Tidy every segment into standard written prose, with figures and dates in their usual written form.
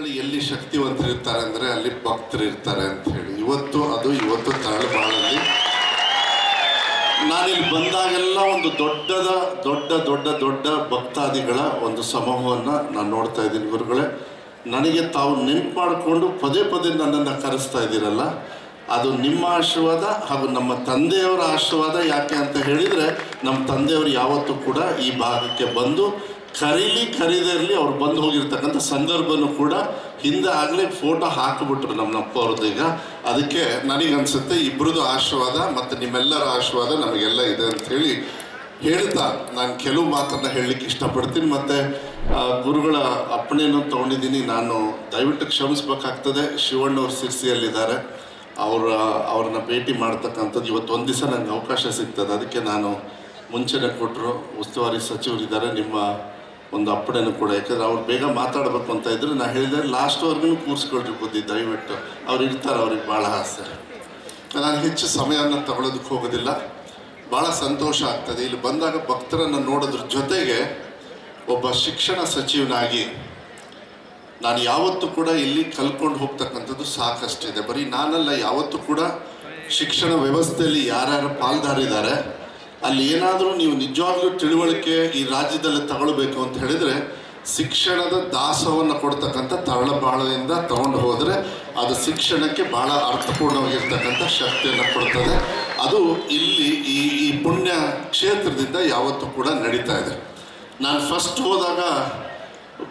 ಜನಗಳು ಎಲ್ಲಿ ಶಕ್ತಿವಂತರಿರ್ತಾರೆ ಅಂದರೆ ಅಲ್ಲಿ ಭಕ್ತರು ಇರ್ತಾರೆ ಅಂತ ಹೇಳಿ ಇವತ್ತು ತರಳಬಾಳಲ್ಲಿ ನಾನಿಲ್ಲಿ ಬಂದಾಗೆಲ್ಲ ಒಂದು ದೊಡ್ಡ ಭಕ್ತಾದಿಗಳ ಒಂದು ಸಮೂಹವನ್ನು ನಾನು ನೋಡ್ತಾ ಇದ್ದೀನಿ ಗುರುಗಳೇ. ನನಗೆ ತಾವು ನೆನ್ಪು ಮಾಡಿಕೊಂಡು ಪದೇ ನನ್ನನ್ನು ಕರೆಸ್ತಾ ಇದ್ದೀರಲ್ಲ, ಅದು ನಿಮ್ಮ ಆಶೀರ್ವಾದ ಹಾಗೂ ನಮ್ಮ ತಂದೆಯವರ ಆಶೀರ್ವಾದ. ಯಾಕೆ ಅಂತ ಹೇಳಿದರೆ ನಮ್ಮ ತಂದೆಯವರು ಯಾವತ್ತೂ ಕೂಡ ಈ ಭಾಗಕ್ಕೆ ಬಂದು ಕರೀದೇ ಇರಲಿ, ಅವ್ರು ಬಂದು ಹೋಗಿರ್ತಕ್ಕಂಥ ಸಂದರ್ಭನೂ ಕೂಡ ಹಿಂದೆ ಆಗಲೇ ಫೋಟೋ ಹಾಕಿಬಿಟ್ರು ನಮ್ಮ ಅಪ್ಪವ್ರದ್ದು. ಈಗ ಅದಕ್ಕೆ ನನಗನ್ಸುತ್ತೆ ಇಬ್ಬರದು ಆಶೀರ್ವಾದ ಮತ್ತು ನಿಮ್ಮೆಲ್ಲರ ಆಶೀರ್ವಾದ ನಮಗೆಲ್ಲ ಇದೆ ಅಂಥೇಳಿ ಹೇಳ್ತಾ ನಾನು ಕೆಲವು ಮಾತನ್ನು ಹೇಳಲಿಕ್ಕೆ ಇಷ್ಟಪಡ್ತೀನಿ. ಮತ್ತು ಗುರುಗಳ ಅಪ್ಪಣೆಯನ್ನು ತೊಗೊಂಡಿದ್ದೀನಿ. ನಾನು ದಯವಿಟ್ಟು ಕ್ಷಮಿಸ್ಬೇಕಾಗ್ತದೆ. ಶಿವಣ್ಣವ್ರು ಸಿರ್ಸಿಯಲ್ಲಿದ್ದಾರೆ, ಅವ್ರನ್ನ ಭೇಟಿ ಮಾಡ್ತಕ್ಕಂಥದ್ದು ಇವತ್ತು ಒಂದು ದಿವಸ ನನಗೆ ಅವಕಾಶ ಸಿಗ್ತದೆ. ಅದಕ್ಕೆ ನಾನು ಮುಂಚೆನೇ ಕೊಟ್ಟರು, ಉಸ್ತುವಾರಿ ಸಚಿವರಿದ್ದಾರೆ, ನಿಮ್ಮ ಒಂದು ಅಪ್ಪಣೆನೂ ಕೂಡ. ಯಾಕಂದರೆ ಅವ್ರು ಬೇಗ ಮಾತಾಡಬೇಕು ಅಂತ ಇದ್ದರೆ ನಾನು ಹೇಳಿದೆ ಲಾಸ್ಟ್ವರೆಗೂ ಕೂರಿಸ್ಕೊಳ್ರಿ ಬುದ್ಧಿ ದಯವಿಟ್ಟು. ಅವ್ರು ಇರ್ತಾರೆ, ಅವ್ರಿಗೆ ಭಾಳ ಆಸೆ. ನಾನು ಹೆಚ್ಚು ಸಮಯವನ್ನು ತಗೊಳ್ಳೋದಕ್ಕೆ ಹೋಗೋದಿಲ್ಲ. ಭಾಳ ಸಂತೋಷ ಆಗ್ತದೆ ಇಲ್ಲಿ ಬಂದಾಗ ಭಕ್ತರನ್ನು ನೋಡೋದ್ರ ಜೊತೆಗೆ ಒಬ್ಬ ಶಿಕ್ಷಣ ಸಚಿವನಾಗಿ ನಾನು ಯಾವತ್ತೂ ಕೂಡ ಇಲ್ಲಿ ಕಲ್ಕೊಂಡು ಹೋಗ್ತಕ್ಕಂಥದ್ದು ಸಾಕಷ್ಟಿದೆ. ಬರೀ ನಾನಲ್ಲ, ಯಾವತ್ತೂ ಕೂಡ ಶಿಕ್ಷಣ ವ್ಯವಸ್ಥೆಯಲ್ಲಿ ಯಾರ್ಯಾರು ಪಾಲ್ದಾರಿದ್ದಾರೆ ಅಲ್ಲಿ ಏನಾದರೂ ನೀವು ನಿಜವಾಗ್ಲೂ ತಿಳುವಳಿಕೆ ಈ ರಾಜ್ಯದಲ್ಲಿ ತಗೊಳ್ಬೇಕು ಅಂತ ಹೇಳಿದರೆ ಶಿಕ್ಷಣದ ದಾಸವನ್ನು ಕೊಡ್ತಕ್ಕಂಥ ತರಳಬಾಳದಿಂದ ತಗೊಂಡು ಹೋದರೆ ಅದು ಶಿಕ್ಷಣಕ್ಕೆ ಭಾಳ ಅರ್ಥಪೂರ್ಣವಾಗಿರ್ತಕ್ಕಂಥ ಶಕ್ತಿಯನ್ನು ಕೊಡ್ತದೆ. ಅದು ಇಲ್ಲಿ ಈ ಪುಣ್ಯ ಕ್ಷೇತ್ರದಿಂದ ಯಾವತ್ತೂ ಕೂಡ ನಡೀತಾ ಇದೆ. ನಾನು ಫಸ್ಟ್ ಹೋದಾಗ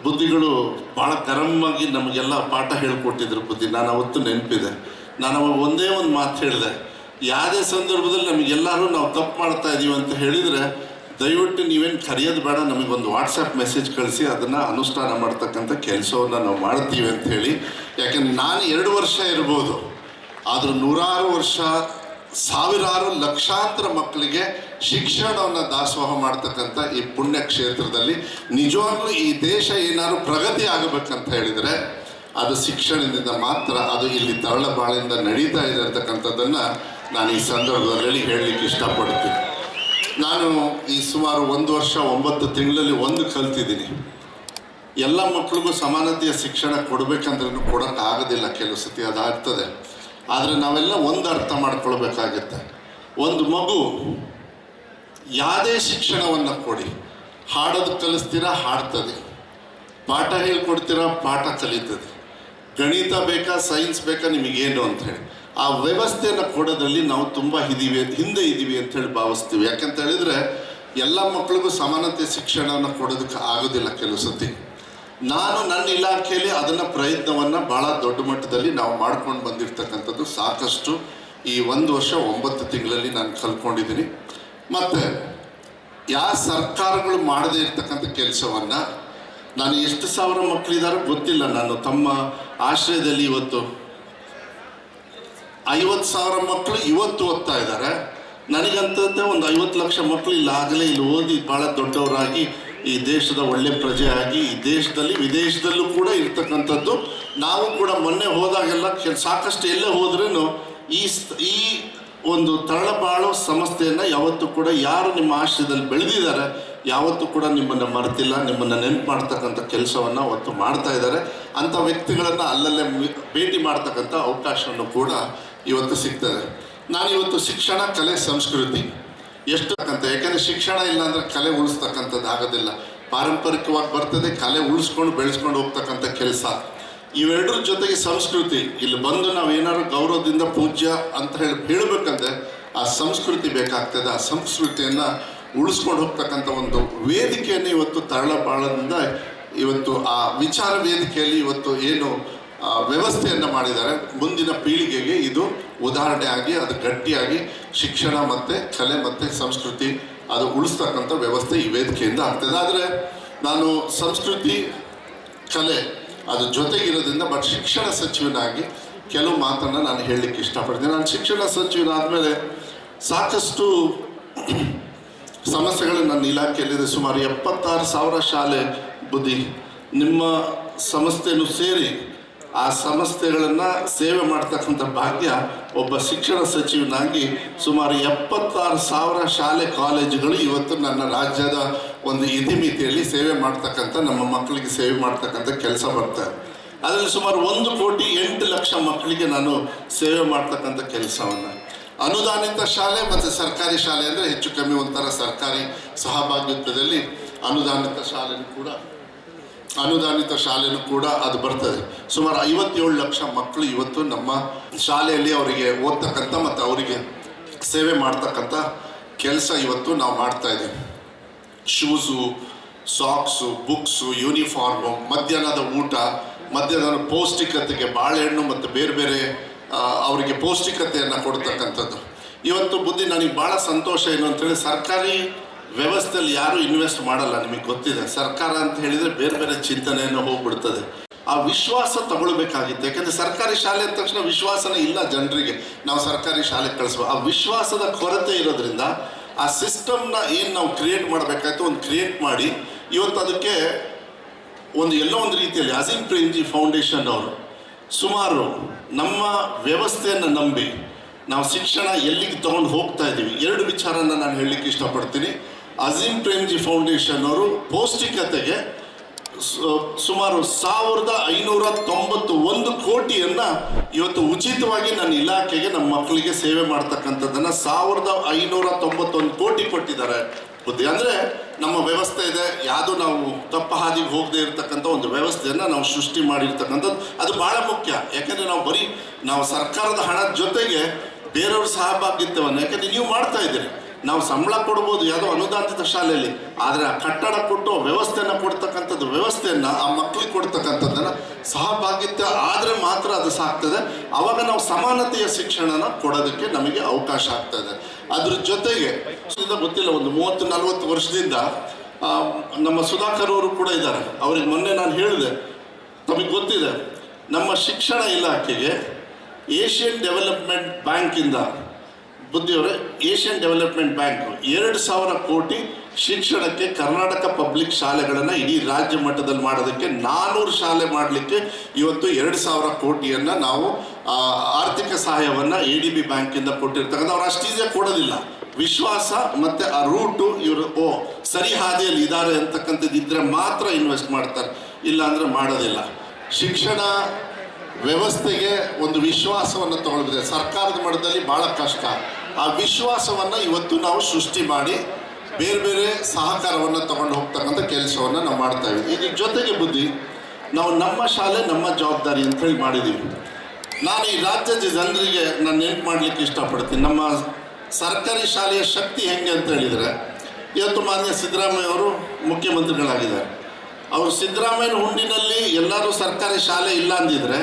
ಬುದ್ಧಿಗಳು ಭಾಳ ಗರಮ್ಮಾಗಿ ನಮಗೆಲ್ಲ ಪಾಠ ಹೇಳಿಕೊಟ್ಟಿದ್ರು ಬುದ್ಧಿ. ನಾನು ಅವತ್ತು ನೆನಪಿದೆ. ನಾನು ಅವಾಗ ಒಂದೇ ಒಂದು ಮಾತು ಹೇಳಿದೆ, ಯಾವುದೇ ಸಂದರ್ಭದಲ್ಲಿ ನಮಗೆಲ್ಲರೂ ನಾವು ತಪ್ಪು ಮಾಡ್ತಾ ಇದ್ದೀವಿ ಅಂತ ಹೇಳಿದರೆ ದಯವಿಟ್ಟು ನೀವೇನು ಕರೆಯೋದು ಬೇಡ, ನಮಗೊಂದು ವಾಟ್ಸಪ್ ಮೆಸೇಜ್ ಕಳಿಸಿ ಅದನ್ನು ಅನುಷ್ಠಾನ ಮಾಡ್ತಕ್ಕಂಥ ಕೆಲಸವನ್ನು ನಾವು ಮಾಡ್ತೀವಿ ಅಂತ ಹೇಳಿ. ಯಾಕೆಂದ್ರೆ ನಾನು 2 ವರ್ಷ ಇರ್ಬೋದು, ಆದರೂ 100 ವರ್ಷ ಸಾವಿರಾರು ಲಕ್ಷಾಂತರ ಮಕ್ಕಳಿಗೆ ಶಿಕ್ಷಣವನ್ನು ದಾಸೋಹ ಮಾಡ್ತಕ್ಕಂಥ ಈ ಪುಣ್ಯ ಕ್ಷೇತ್ರದಲ್ಲಿ ನಿಜವಾಗ್ಲೂ ಈ ದೇಶ ಏನಾದ್ರು ಪ್ರಗತಿ ಆಗಬೇಕಂತ ಹೇಳಿದರೆ ಅದು ಶಿಕ್ಷಣದಿಂದ ಮಾತ್ರ. ಅದು ಇಲ್ಲಿ ತರಳಬಾಳಿಂದ ನಡೀತಾ ಇದೆ ಅಂತಕ್ಕಂಥದ್ದನ್ನು ನಾನು ಈ ಸಂದರ್ಭದಲ್ಲಿ ಹೇಳಲಿಕ್ಕೆ ಇಷ್ಟಪಡ್ತೀನಿ. ನಾನು ಈ ಸುಮಾರು 1 ವರ್ಷ 9 ತಿಂಗಳಲ್ಲಿ ಒಂದು ಕಲ್ತಿದ್ದೀನಿ. ಎಲ್ಲ ಮಕ್ಕಳಿಗೂ ಸಮಾನತೆಯ ಶಿಕ್ಷಣ ಕೊಡಬೇಕಂದ್ರೂ ಕೊಡೋಕ್ಕಾಗೋದಿಲ್ಲ, ಕೆಲವು ಸತಿ ಅದಾಗ್ತದೆ. ಆದರೆ ನಾವೆಲ್ಲ ಒಂದು ಅರ್ಥ ಮಾಡ್ಕೊಳ್ಬೇಕಾಗತ್ತೆ. ಒಂದು ಮಗು ಯಾವುದೇ ಶಿಕ್ಷಣವನ್ನು ಕೊಡಿ, ಹಾಡೋದು ಕಲಿಸ್ತೀರಾ ಹಾಡ್ತದೆ, ಪಾಠ ಹೇಳ್ಕೊಡ್ತೀರಾ ಪಾಠ ಕಲಿತದೆ, ಗಣಿತ ಬೇಕಾ ಸೈನ್ಸ್ ಬೇಕಾ ನಿಮಗೇನು ಅಂಥೇಳಿ ಆ ವ್ಯವಸ್ಥೆಯನ್ನು ಕೊಡೋದ್ರಲ್ಲಿ ನಾವು ತುಂಬ ಹಿಂದೆ ಇದ್ದೀವಿ ಅಂಥೇಳಿ ಭಾವಿಸ್ತೀವಿ. ಯಾಕಂತ ಹೇಳಿದರೆ ಎಲ್ಲ ಮಕ್ಕಳಿಗೂ ಸಮಾನತೆ ಶಿಕ್ಷಣವನ್ನು ಕೊಡೋದಕ್ಕೆ ಆಗೋದಿಲ್ಲ ಕೆಲವು ಸತಿ. ನಾನು ನನ್ನ ಇಲಾಖೆಯಲ್ಲಿ ಅದನ್ನು ಪ್ರಯತ್ನವನ್ನು ಭಾಳ ದೊಡ್ಡ ಮಟ್ಟದಲ್ಲಿ ನಾವು ಮಾಡ್ಕೊಂಡು ಬಂದಿರ್ತಕ್ಕಂಥದ್ದು ಸಾಕಷ್ಟು ಈ 1 ವರ್ಷ 9 ತಿಂಗಳಲ್ಲಿ ನಾನು ಕಲ್ತ್ಕೊಂಡಿದ್ದೀನಿ. ಮತ್ತು ಯಾವ ಸರ್ಕಾರಗಳು ಮಾಡದೇ ಇರ್ತಕ್ಕಂಥ ಕೆಲಸವನ್ನು ನಾನು ಎಷ್ಟು ಸಾವಿರ ಮಕ್ಕಳಿದಾರೋ ಗೊತ್ತಿಲ್ಲ. ನಾನು ತಮ್ಮ ಆಶ್ರಯದಲ್ಲಿ ಇವತ್ತು 50,000 ಮಕ್ಕಳು ಇವತ್ತು ಓದ್ತಾ ಇದ್ದಾರೆ. ನನಗಂತಂತೆ ಒಂದು 50 ಲಕ್ಷ ಮಕ್ಕಳು ಇಲ್ಲಾಗಲೇ ಇಲ್ಲಿ ಓದಿ ಭಾಳ ದೊಡ್ಡವರಾಗಿ ಈ ದೇಶದ ಒಳ್ಳೆ ಪ್ರಜೆಯಾಗಿ ಈ ದೇಶದಲ್ಲಿ ವಿದೇಶದಲ್ಲೂ ಕೂಡ ಇರ್ತಕ್ಕಂಥದ್ದು. ನಾವು ಕೂಡ ಮೊನ್ನೆ ಹೋದಾಗೆಲ್ಲ ಸಾಕಷ್ಟು ಎಲ್ಲೇ ಹೋದ್ರೂ ಈ ಒಂದು ತರಳಬಾಳು ಸಂಸ್ಥೆಯನ್ನು ಯಾವತ್ತೂ ಕೂಡ ಯಾರು ನಿಮ್ಮ ಆಶ್ರಯದಲ್ಲಿ ಬೆಳೆದಿದ್ದಾರೆ ಯಾವತ್ತೂ ಕೂಡ ನಿಮ್ಮನ್ನು ಮರೆತಿಲ್ಲ, ನಿಮ್ಮನ್ನು ನೆನಪು ಮಾಡ್ತಕ್ಕಂಥ ಕೆಲಸವನ್ನು ಅವತ್ತು ಮಾಡ್ತಾ ಇದ್ದಾರೆ. ಅಂಥ ವ್ಯಕ್ತಿಗಳನ್ನು ಅಲ್ಲಲ್ಲೇ ಭೇಟಿ ಮಾಡ್ತಕ್ಕಂಥ ಅವಕಾಶವನ್ನು ಕೂಡ ಇವತ್ತು ಸಿಗ್ತದೆ. ನಾನಿವತ್ತು ಶಿಕ್ಷಣ, ಕಲೆ, ಸಂಸ್ಕೃತಿ ಎಷ್ಟು ಅಂತ, ಯಾಕೆಂದರೆ ಶಿಕ್ಷಣ ಇಲ್ಲ ಅಂದರೆ ಕಲೆ ಉಳಿಸ್ತಕ್ಕಂಥದ್ದು ಆಗೋದಿಲ್ಲ. ಪಾರಂಪರಿಕವಾಗಿ ಬರ್ತದೆ, ಕಲೆ ಉಳಿಸ್ಕೊಂಡು ಬೆಳೆಸ್ಕೊಂಡು ಹೋಗ್ತಕ್ಕಂಥ ಕೆಲಸ. ಇವೆರಡರ ಜೊತೆಗೆ ಸಂಸ್ಕೃತಿ, ಇಲ್ಲಿ ಬಂದು ನಾವು ಏನಾದ್ರು ಗೌರವದಿಂದ ಪೂಜ್ಯ ಅಂತ ಹೇಳಬೇಕಂದ್ರೆ ಆ ಸಂಸ್ಕೃತಿ ಬೇಕಾಗ್ತದೆ. ಆ ಸಂಸ್ಕೃತಿಯನ್ನು ಉಳಿಸ್ಕೊಂಡು ಹೋಗ್ತಕ್ಕಂಥ ಒಂದು ವೇದಿಕೆಯನ್ನು ಇವತ್ತು ತರಳಬಾಳದಿಂದ ಇವತ್ತು ಆ ವಿಚಾರ ವೇದಿಕೆಯಲ್ಲಿ ಇವತ್ತು ಏನು ವ್ಯವಸ್ಥೆಯನ್ನು ಮಾಡಿದ್ದಾರೆ, ಮುಂದಿನ ಪೀಳಿಗೆಗೆ ಇದು ಉದಾಹರಣೆ ಆಗಿ ಅದು ಗಟ್ಟಿಯಾಗಿ ಶಿಕ್ಷಣ ಮತ್ತು ಕಲೆ ಮತ್ತು ಸಂಸ್ಕೃತಿ ಅದು ಉಳಿಸ್ತಕ್ಕಂಥ ವ್ಯವಸ್ಥೆ ಈ ವೇದಿಕೆಯಿಂದ ಆಗ್ತದೆ. ಆದರೆ ನಾನು ಸಂಸ್ಕೃತಿ ಕಲೆ ಅದು ಜೊತೆಗಿರೋದ್ರಿಂದ ಶಿಕ್ಷಣ ಸಚಿವನಾಗಿ ಕೆಲವು ಮಾತನ್ನು ನಾನು ಹೇಳಲಿಕ್ಕೆ ಇಷ್ಟಪಡ್ತೀನಿ. ನಾನು ಶಿಕ್ಷಣ ಸಚಿವನಾದಮೇಲೆ ಸಾಕಷ್ಟು ಸಮಸ್ಯೆಗಳು ನನ್ನ ಇಲಾಖೆಯಲ್ಲಿದೆ. ಸುಮಾರು 76,000 ಶಾಲೆ ಬುದ್ಧಿ ನಿಮ್ಮ ಸಂಸ್ಥೆನೂ ಸೇರಿ ಆ ಸಂಸ್ಥೆಗಳನ್ನು ಸೇವೆ ಮಾಡ್ತಕ್ಕಂಥ ಭಾಗ್ಯ ಒಬ್ಬ ಶಿಕ್ಷಣ ಸಚಿವನಾಗಿ ಸುಮಾರು 76,000 ಶಾಲೆ ಕಾಲೇಜುಗಳು ಇವತ್ತು ನನ್ನ ರಾಜ್ಯದ ಒಂದು ಇತಿಮಿತಿಯಲ್ಲಿ ಸೇವೆ ಮಾಡ್ತಕ್ಕಂಥ ನಮ್ಮ ಮಕ್ಕಳಿಗೆ ಸೇವೆ ಮಾಡ್ತಕ್ಕಂಥ ಕೆಲಸ ಬರ್ತಾರೆ. ಅದರಲ್ಲಿ ಸುಮಾರು 1,08,00,000 ಮಕ್ಕಳಿಗೆ ನಾನು ಸೇವೆ ಮಾಡ್ತಕ್ಕಂಥ ಕೆಲಸವನ್ನು, ಅನುದಾನಿತ ಶಾಲೆ ಮತ್ತು ಸರ್ಕಾರಿ ಶಾಲೆ ಅಂದರೆ ಹೆಚ್ಚು ಕಮ್ಮಿ ಒಂಥರ ಸರ್ಕಾರಿ ಸಹಭಾಗಿತ್ವದಲ್ಲಿ ಅನುದಾನಿತ ಶಾಲೆನೂ ಕೂಡ ಅದು ಬರ್ತದೆ. ಸುಮಾರು 57 ಲಕ್ಷ ಮಕ್ಕಳು ಇವತ್ತು ನಮ್ಮ ಶಾಲೆಯಲ್ಲಿ ಅವರಿಗೆ ಓದ್ತಕ್ಕಂಥ ಮತ್ತು ಅವರಿಗೆ ಸೇವೆ ಮಾಡ್ತಕ್ಕಂಥ ಕೆಲಸ ಇವತ್ತು ನಾವು ಮಾಡ್ತಾ ಇದ್ದೀವಿ. ಶೂಸು, ಸಾಕ್ಸು, ಬುಕ್ಸು, ಯೂನಿಫಾರ್ಮು, ಮಧ್ಯಾಹ್ನದ ಊಟ, ಮಧ್ಯಾಹ್ನದ ಪೌಷ್ಟಿಕತೆಗೆ ಬಾಳೆಹಣ್ಣು ಮತ್ತು ಬೇರೆ ಬೇರೆ ಅವರಿಗೆ ಪೌಷ್ಟಿಕತೆಯನ್ನು ಕೊಡ್ತಕ್ಕಂಥದ್ದು. ಇವತ್ತು ಬುದ್ಧಿ ನನಗೆ ಭಾಳ ಸಂತೋಷ ಏನು ಅಂತೇಳಿ, ಸರ್ಕಾರಿ ವ್ಯವಸ್ಥೆಯಲ್ಲಿ ಯಾರೂ ಇನ್ವೆಸ್ಟ್ ಮಾಡಲ್ಲ, ನಿಮಗೆ ಗೊತ್ತಿದೆ. ಸರ್ಕಾರ ಅಂತ ಹೇಳಿದರೆ ಬೇರೆ ಬೇರೆ ಚಿಂತನೆಯನ್ನು ಹೋಗ್ಬಿಡ್ತದೆ. ಆ ವಿಶ್ವಾಸ ತಗೊಳ್ಬೇಕಾಗಿತ್ತು. ಯಾಕಂದರೆ ಸರ್ಕಾರಿ ಶಾಲೆ ಅಂದ ತಕ್ಷಣ ವಿಶ್ವಾಸನೇ ಇಲ್ಲ ಜನರಿಗೆ, ನಾವು ಸರ್ಕಾರಿ ಶಾಲೆಗೆ ಕಳಿಸುವ ಆ ವಿಶ್ವಾಸದ ಕೊರತೆ ಇರೋದ್ರಿಂದ ಆ ಸಿಸ್ಟಮ್ನ ಏನು ನಾವು ಕ್ರಿಯೇಟ್ ಮಾಡಬೇಕಾಯ್ತು ಒಂದು ಕ್ರಿಯೇಟ್ ಮಾಡಿ ಇವತ್ತು ಅದಕ್ಕೆ ಎಲ್ಲೋ ಒಂದು ರೀತಿಯಲ್ಲಿ ಅಜೀಂ ಪ್ರೇಮ್ಜಿ ಫೌಂಡೇಶನ್ ಅವರು ಸುಮಾರು ನಮ್ಮ ವ್ಯವಸ್ಥೆಯನ್ನು ನಂಬಿ ನಾವು ಶಿಕ್ಷಣ ಎಲ್ಲಿಗೆ ತೊಗೊಂಡು ಹೋಗ್ತಾ ಇದ್ದೀವಿ, 2 ವಿಚಾರನ ನಾನು ಹೇಳಲಿಕ್ಕೆ ಇಷ್ಟಪಡ್ತೀನಿ. ಅಜೀಂ ಪ್ರೇಮ್ಜಿ ಫೌಂಡೇಶನ್ ಅವರು ಪೌಷ್ಟಿಕತೆಗೆ ಸುಮಾರು 1,591 ಕೋಟಿಯನ್ನು ಇವತ್ತು ಉಚಿತವಾಗಿ ನನ್ನ ಇಲಾಖೆಗೆ ನಮ್ಮ ಮಕ್ಕಳಿಗೆ ಸೇವೆ ಮಾಡ್ತಕ್ಕಂಥದ್ದನ್ನು 1,591 ಕೋಟಿ ಕೊಟ್ಟಿದ್ದಾರೆ ಬುದ್ಧಿ. ಅಂದರೆ ನಮ್ಮ ವ್ಯವಸ್ಥೆ ಇದೆ, ಯಾವುದು ನಾವು ತಪ್ಪ ಹಾದಿಗೆ ಹೋಗದೆ ಇರತಕ್ಕಂಥ ಒಂದು ವ್ಯವಸ್ಥೆಯನ್ನು ನಾವು ಸೃಷ್ಟಿ ಮಾಡಿರ್ತಕ್ಕಂಥದ್ದು ಅದು ಭಾಳ ಮುಖ್ಯ. ಯಾಕೆಂದರೆ ನಾವು ಸರ್ಕಾರದ ಹಣದ ಜೊತೆಗೆ ಬೇರೆಯವ್ರ ಸಹಭಾಗಿತ್ವವನ್ನು, ಯಾಕೆಂದರೆ ನೀವು ಮಾಡ್ತಾ ಇದ್ದೀರಿ, ನಾವು ಸಂಬಳ ಕೊಡ್ಬೋದು ಯಾವುದೋ ಅನುದಾನಿತ ಶಾಲೆಯಲ್ಲಿ, ಆದರೆ ಆ ಕಟ್ಟಡ ಕೊಟ್ಟು ವ್ಯವಸ್ಥೆಯನ್ನು ಕೊಡ್ತಕ್ಕಂಥದ್ದು ವ್ಯವಸ್ಥೆಯನ್ನು ಆ ಮಕ್ಕಳಿಗೆ ಕೊಡ್ತಕ್ಕಂಥದ್ದನ್ನು ಸಹಭಾಗಿತ್ವ ಆದರೆ ಮಾತ್ರ ಅದು ಸಾಕ್ತದೆ. ಆವಾಗ ನಾವು ಸಮಾನತೆಯ ಶಿಕ್ಷಣನ ಕೊಡೋದಕ್ಕೆ ನಮಗೆ ಅವಕಾಶ ಆಗ್ತದೆ. ಅದ್ರ ಜೊತೆಗೆ ಗೊತ್ತಿಲ್ಲ, ಒಂದು 30-40 ವರ್ಷದಿಂದ ನಮ್ಮ ಸುಧಾಕರ್ ಅವರು ಕೂಡ ಇದ್ದಾರೆ. ಅವ್ರಿಗೆ ಮೊನ್ನೆ ನಾನು ಹೇಳಿದೆ, ನಮಗೆ ಗೊತ್ತಿದೆ ನಮ್ಮ ಶಿಕ್ಷಣ ಇಲಾಖೆಗೆ ಏಷ್ಯನ್ ಡೆವಲಪ್ಮೆಂಟ್ ಬ್ಯಾಂಕಿಂದ, ಬುದ್ಧಿಯವರೇ, ಏಷ್ಯನ್ ಡೆವಲಪ್ಮೆಂಟ್ ಬ್ಯಾಂಕ್ 2,000 ಕೋಟಿ ಶಿಕ್ಷಣಕ್ಕೆ ಕರ್ನಾಟಕ ಪಬ್ಲಿಕ್ ಶಾಲೆಗಳನ್ನು ಇಡೀ ರಾಜ್ಯ ಮಟ್ಟದಲ್ಲಿ ಮಾಡೋದಕ್ಕೆ 400 ಶಾಲೆ ಮಾಡಲಿಕ್ಕೆ ಇವತ್ತು 2,000 ಕೋಟಿಯನ್ನು ನಾವು ಆರ್ಥಿಕ ಸಹಾಯವನ್ನು ADB ಬ್ಯಾಂಕಿಂದ ಕೊಟ್ಟಿರ್ತಕ್ಕಂಥ. ಅವ್ರು ಅಷ್ಟು ಈಸಿಯಾಗಿ ಕೊಡೋದಿಲ್ಲ. ವಿಶ್ವಾಸ ಮತ್ತು ಆ ರೂಟು ಇವರು ಸರಿ ಹಾದಿಯಲ್ಲಿ ಇದ್ದಾರೆ ಅಂತಕ್ಕಂಥದ್ದು ಇದ್ದರೆ ಮಾತ್ರ ಇನ್ವೆಸ್ಟ್ ಮಾಡ್ತಾರೆ, ಇಲ್ಲ ಅಂದರೆ ಮಾಡೋದಿಲ್ಲ. ಶಿಕ್ಷಣ ವ್ಯವಸ್ಥೆಗೆ ಒಂದು ವಿಶ್ವಾಸವನ್ನು ತಗೊಳ್ಳಿದೆ. ಸರ್ಕಾರದ ಮಟ್ಟದಲ್ಲಿ ಭಾಳ ಕಷ್ಟ. ಆ ವಿಶ್ವಾಸವನ್ನು ಇವತ್ತು ನಾವು ಸೃಷ್ಟಿ ಮಾಡಿ ಬೇರೆ ಬೇರೆ ಸಹಕಾರವನ್ನು ತಗೊಂಡು ಹೋಗ್ತಕ್ಕಂಥ ಕೆಲಸವನ್ನು ನಾವು ಮಾಡ್ತಾ ಇದ್ದೀವಿ. ಇದ್ರ ಜೊತೆಗೆ ಬುದ್ಧಿ, ನಾವು ನಮ್ಮ ಶಾಲೆ ನಮ್ಮ ಜವಾಬ್ದಾರಿ ಅಂತೇಳಿ ಮಾಡಿದ್ದೀವಿ. ನಾನು ಈ ರಾಜ್ಯದ ಜನರಿಗೆ ನಾನು ನೆನಪು ಮಾಡಲಿಕ್ಕೆ ಇಷ್ಟಪಡ್ತೀನಿ. ನಮ್ಮ ಸರ್ಕಾರಿ ಶಾಲೆಯ ಶಕ್ತಿ ಹೆಂಗೆ ಅಂತ ಹೇಳಿದರೆ, ಇವತ್ತು ಮಾನ್ಯ ಸಿದ್ದರಾಮಯ್ಯ ಅವರು ಮುಖ್ಯಮಂತ್ರಿಗಳಾಗಿದ್ದಾರೆ. ಅವರು ಸಿದ್ದರಾಮಯ್ಯನ ಹುಂಡಿನಲ್ಲಿ ಎಲ್ಲರೂ ಸರ್ಕಾರಿ ಶಾಲೆ ಇಲ್ಲ ಅಂದಿದ್ರೆ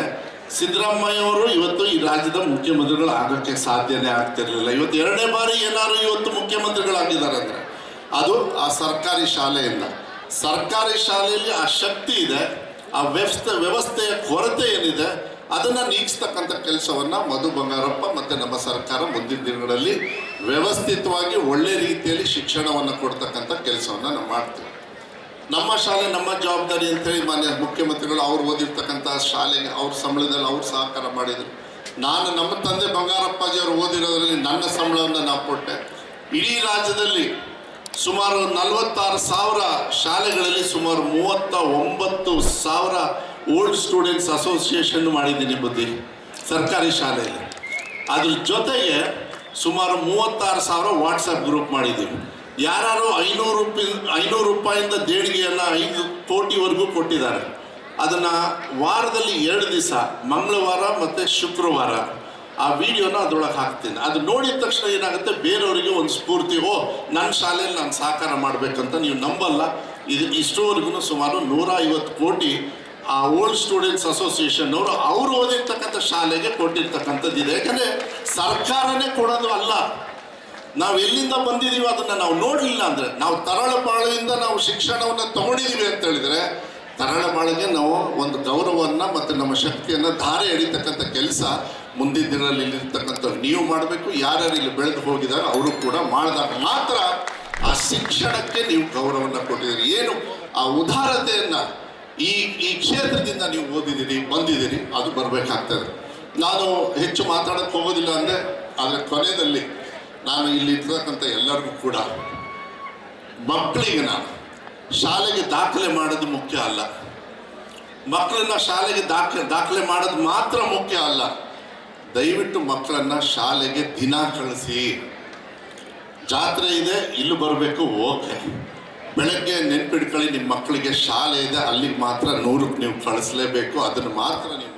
ಸಿದ್ದರಾಮಯ್ಯ ಅವರು ಇವತ್ತು ಈ ರಾಜ್ಯದ ಮುಖ್ಯಮಂತ್ರಿಗಳು ಆಗೋಕ್ಕೆ ಸಾಧ್ಯನೇ ಆಗ್ತಿರಲಿಲ್ಲ. ಇವತ್ತು 2ನೇ ಬಾರಿ ಏನಾದ್ರು ಇವತ್ತು ಮುಖ್ಯಮಂತ್ರಿಗಳಾಗಿದ್ದಾರೆ ಅಂದರೆ ಅದು ಆ ಸರ್ಕಾರಿ ಶಾಲೆಯಿಂದ. ಸರ್ಕಾರಿ ಶಾಲೆಯಲ್ಲಿ ಆ ಶಕ್ತಿ ಇದೆ, ಆ ವ್ಯವಸ್ಥೆಯ ಕೊರತೆ ಏನಿದೆ ಅದನ್ನು ನೀಗಿಸ್ತಕ್ಕಂಥ ಕೆಲಸವನ್ನು ಮಧು ಬಂಗಾರಪ್ಪ ಮತ್ತು ನಮ್ಮ ಸರ್ಕಾರ ಮುಂದಿನ ದಿನಗಳಲ್ಲಿ ವ್ಯವಸ್ಥಿತವಾಗಿ ಒಳ್ಳೆ ರೀತಿಯಲ್ಲಿ ಶಿಕ್ಷಣವನ್ನು ಕೊಡ್ತಕ್ಕಂಥ ಕೆಲಸವನ್ನು ನಾವು ಮಾಡ್ತೀವಿ. ನಮ್ಮ ಶಾಲೆ ನಮ್ಮ ಜವಾಬ್ದಾರಿ ಅಂತೇಳಿ ಮಾನ್ಯ ಮುಖ್ಯಮಂತ್ರಿಗಳು ಅವ್ರು ಓದಿರ್ತಕ್ಕಂಥ ಶಾಲೆಗೆ ಅವ್ರ ಸಂಬಳದಲ್ಲಿ ಅವ್ರು ಸಹಕಾರ ಮಾಡಿದರು. ನಾನು ನಮ್ಮ ತಂದೆ ಬಂಗಾರಪ್ಪಾಜಿಯವರು ಓದಿರೋದ್ರಲ್ಲಿ ನನ್ನ ಸಂಬಳವನ್ನು ನಾವು ಕೊಟ್ಟೆ. ಇಡೀ ರಾಜ್ಯದಲ್ಲಿ ಸುಮಾರು 46,000 ಶಾಲೆಗಳಲ್ಲಿ ಸುಮಾರು 39,000 ಓಲ್ಡ್ ಸ್ಟೂಡೆಂಟ್ಸ್ ಅಸೋಸಿಯೇಷನ್ ಮಾಡಿದ್ದೀನಿ ಬುದ್ಧಿ ಸರ್ಕಾರಿ ಶಾಲೆಯಲ್ಲಿ. ಅದ್ರ ಜೊತೆಗೆ ಸುಮಾರು 36,000 ವಾಟ್ಸಪ್ ಗ್ರೂಪ್ ಮಾಡಿದ್ದೀವಿ. ಯಾರು 500 ರೂಪಾಯಿಂದ ದೇಣಿಗೆಯನ್ನು 5 ಕೋಟಿವರೆಗೂ ಕೊಟ್ಟಿದ್ದಾರೆ. ಅದನ್ನು ವಾರದಲ್ಲಿ 2 ದಿವಸ ಮಂಗಳವಾರ ಮತ್ತು ಶುಕ್ರವಾರ ಆ ವಿಡಿಯೋನ ಅದರೊಳಗೆ ಹಾಕ್ತೀನಿ. ಅದು ನೋಡಿದ ತಕ್ಷಣ ಏನಾಗುತ್ತೆ, ಬೇರೆಯವರಿಗೆ ಒಂದು ಸ್ಫೂರ್ತಿ, ನನ್ನ ಶಾಲೆಯಲ್ಲಿ ನಾನು ಸಹಕಾರ ಮಾಡಬೇಕಂತ. ನೀವು ನಂಬಲ್ಲ, ಇಷ್ಟುವರೆಗೂ ಸುಮಾರು 150 ಕೋಟಿ ಆ ಓಲ್ಡ್ ಸ್ಟೂಡೆಂಟ್ಸ್ ಅಸೋಸಿಯೇಷನ್ ಅವರು ಓದಿರ್ತಕ್ಕಂಥ ಶಾಲೆಗೆ ಕೊಟ್ಟಿರ್ತಕ್ಕಂಥದ್ದಿದೆ. ಯಾಕಂದರೆ ಸರ್ಕಾರನೇ ಕೊಡೋದು ಅಲ್ಲ, ನಾವು ಎಲ್ಲಿಂದ ಬಂದಿದ್ದೀವಿ ಅದನ್ನು ನಾವು ನೋಡಲಿಲ್ಲ ಅಂದರೆ, ನಾವು ತರಳಬಾಳೆಯಿಂದ ನಾವು ಶಿಕ್ಷಣವನ್ನು ತಗೊಂಡಿದ್ದೀವಿ ಅಂತ ಹೇಳಿದರೆ ತರಳಬಾಳೆಗೆ ನಾವು ಒಂದು ಗೌರವವನ್ನು ಮತ್ತು ನಮ್ಮ ಶಕ್ತಿಯನ್ನು ಧಾರೆ ಎಳಿತಕ್ಕಂಥ ಕೆಲಸ ಮುಂದಿನ ದಿನದಲ್ಲಿ ಇಲ್ಲಿರ್ತಕ್ಕಂಥವ್ರು ನೀವು ಮಾಡಬೇಕು. ಯಾರ್ಯಾರು ಇಲ್ಲಿ ಬೆಳೆದು ಹೋಗಿದ್ದಾರೆ ಅವರು ಕೂಡ ಮಾಡಿದಾಗ ಮಾತ್ರ ಆ ಶಿಕ್ಷಣಕ್ಕೆ ನೀವು ಗೌರವವನ್ನು ಕೊಟ್ಟಿದ್ದೀರಿ. ಏನು ಆ ಉದಾರತೆಯನ್ನು ಈ ಕ್ಷೇತ್ರದಿಂದ ನೀವು ಓದಿದ್ದೀರಿ ಬಂದಿದ್ದೀರಿ, ಅದು ಬರಬೇಕಾಗ್ತದೆ. ನಾನು ಹೆಚ್ಚು ಮಾತಾಡೋಕ್ಕೆ ಹೋಗೋದಿಲ್ಲ ಅಂದರೆ, ಆದರೆ ಕೊನೆಯಲ್ಲಿ ನಾನು ಇಲ್ಲಿ ಇರ್ತಕ್ಕಂಥ ಎಲ್ಲರಿಗೂ ಕೂಡ ಮಕ್ಕಳಿಗೆ ನಾನು ಶಾಲೆಗೆ ದಾಖಲೆ ಮಾಡೋದು ಮುಖ್ಯ ಅಲ್ಲ. ಮಕ್ಕಳನ್ನ ಶಾಲೆಗೆ ದಾಖಲೆ ಮಾಡೋದು ಮಾತ್ರ ಮುಖ್ಯ ಅಲ್ಲ. ದಯವಿಟ್ಟು ಮಕ್ಕಳನ್ನ ಶಾಲೆಗೆ ದಿನ ಕಳಿಸಿ. ಜಾತ್ರೆ ಇದೆ, ಇಲ್ಲಿ ಬರಬೇಕು, ಓಕೆ. ಬೆಳಗ್ಗೆ ನೆನ್ಪಿಡ್ಕೊಳ್ಳಿ, ನಿಮ್ಮ ಮಕ್ಕಳಿಗೆ ಶಾಲೆ ಇದೆ, ಅಲ್ಲಿಗೆ ಮಾತ್ರ 100ಕ್ಕೆ ನೀವು ಕಳಿಸ್ಲೇಬೇಕು. ಅದನ್ನು ಮಾತ್ರ ನೀವು